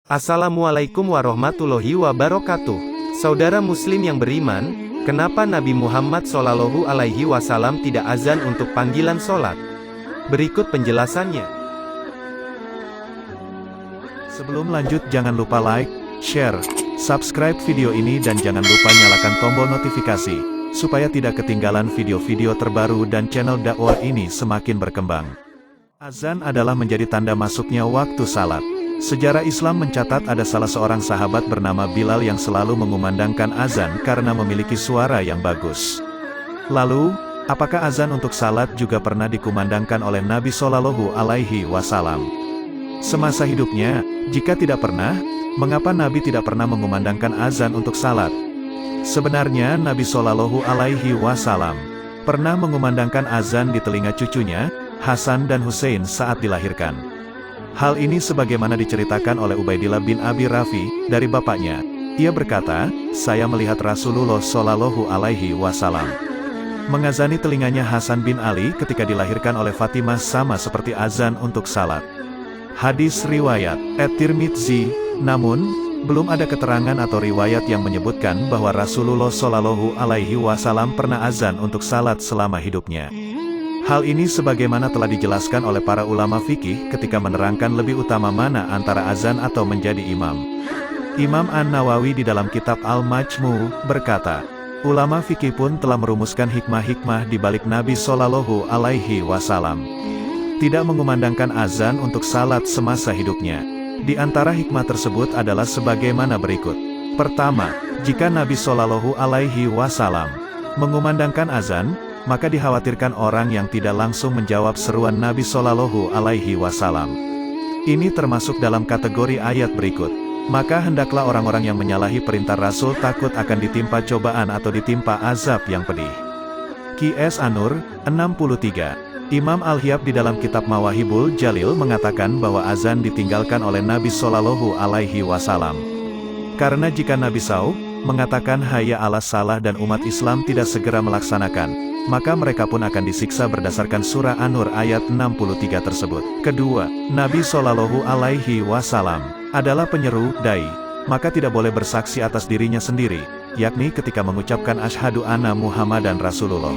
Assalamualaikum warahmatullahi wabarakatuh. Saudara muslim yang beriman, kenapa Nabi Muhammad SAW tidak azan untuk panggilan sholat? Berikut penjelasannya. Sebelum lanjut, jangan lupa like, share, subscribe video ini dan jangan lupa nyalakan tombol notifikasi, supaya tidak ketinggalan video-video terbaru dan channel dakwah ini semakin berkembang. Azan adalah menjadi tanda masuknya waktu salat. Sejarah Islam mencatat ada salah seorang sahabat bernama Bilal yang selalu mengumandangkan azan karena memiliki suara yang bagus. Lalu, apakah azan untuk salat juga pernah dikumandangkan oleh Nabi Shallallahu Alaihi Wasallam? Semasa hidupnya, jika tidak pernah, mengapa Nabi tidak pernah mengumandangkan azan untuk salat? Sebenarnya Nabi Shallallahu Alaihi Wasallam pernah mengumandangkan azan di telinga cucunya, Hasan dan Hussein saat dilahirkan. Hal ini sebagaimana diceritakan oleh Ubaidillah bin Abi Rafi, dari bapaknya. Ia berkata, saya melihat Rasulullah Shallallahu Alaihi Wasallam mengazani telinganya Hasan bin Ali ketika dilahirkan oleh Fatimah sama seperti azan untuk salat. Hadis riwayat At-Tirmidzi, namun, belum ada keterangan atau riwayat yang menyebutkan bahwa Rasulullah Shallallahu Alaihi Wasallam pernah azan untuk salat selama hidupnya. Hal ini sebagaimana telah dijelaskan oleh para ulama fikih ketika menerangkan lebih utama mana antara azan atau menjadi imam. Imam An-Nawawi di dalam kitab Al-Majmu' berkata, ulama fikih pun telah merumuskan hikmah-hikmah di balik Nabi Shallallahu Alaihi Wasallam tidak mengumandangkan azan untuk salat semasa hidupnya. Di antara hikmah tersebut adalah sebagaimana berikut. Pertama, jika Nabi Shallallahu Alaihi Wasallam mengumandangkan azan, maka dikhawatirkan orang yang tidak langsung menjawab seruan Nabi Shallallahu Alaihi Wasallam. Ini termasuk dalam kategori ayat berikut. Maka hendaklah orang-orang yang menyalahi perintah Rasul takut akan ditimpa cobaan atau ditimpa azab yang pedih. Qs An-Nur 63. Imam Al-Hiyab di dalam kitab Mawahibul Jalil mengatakan bahwa azan ditinggalkan oleh Nabi Shallallahu Alaihi Wasallam. Karena jika Nabi SAW mengatakan hayya 'alas salah dan umat Islam tidak segera melaksanakan, maka mereka pun akan disiksa berdasarkan surah An-Nur ayat 63 tersebut. Kedua, Nabi Shallallahu Alaihi Wasallam adalah penyeru, dai, maka tidak boleh bersaksi atas dirinya sendiri, yakni ketika mengucapkan asyhadu anna Muhammadan Rasulullah.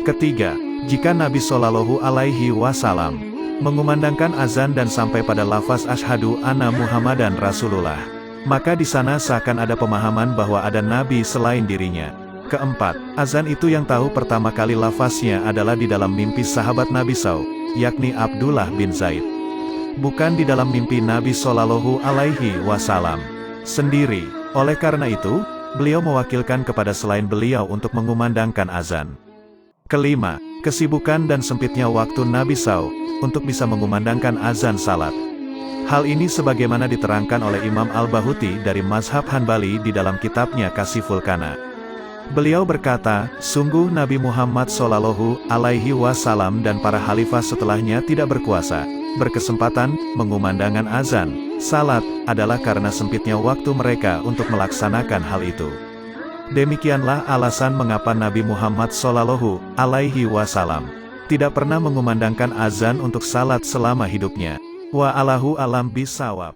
Ketiga, jika Nabi Shallallahu Alaihi Wasallam mengumandangkan azan dan sampai pada lafaz asyhadu anna Muhammadan Rasulullah, maka di sana seakan ada pemahaman bahwa ada nabi selain dirinya. Keempat, azan itu yang tahu pertama kali lafaznya adalah di dalam mimpi sahabat Nabi SAW, yakni Abdullah bin Zaid. Bukan di dalam mimpi Nabi Shallallahu Alaihi Wasallam sendiri. Oleh karena itu, beliau mewakilkan kepada selain beliau untuk mengumandangkan azan. Kelima, kesibukan dan sempitnya waktu Nabi SAW untuk bisa mengumandangkan azan salat. Hal ini sebagaimana diterangkan oleh Imam Al-Bahuti dari mazhab Hanbali di dalam kitabnya Kasiful Kana. Beliau berkata, sungguh Nabi Muhammad Shallallahu Alaihi Wasallam dan para khalifah setelahnya tidak berkuasa, berkesempatan, mengumandangkan azan, salat, adalah karena sempitnya waktu mereka untuk melaksanakan hal itu. Demikianlah alasan mengapa Nabi Muhammad Shallallahu Alaihi Wasallam tidak pernah mengumandangkan azan untuk salat selama hidupnya. Wa Allahu alam bisawab.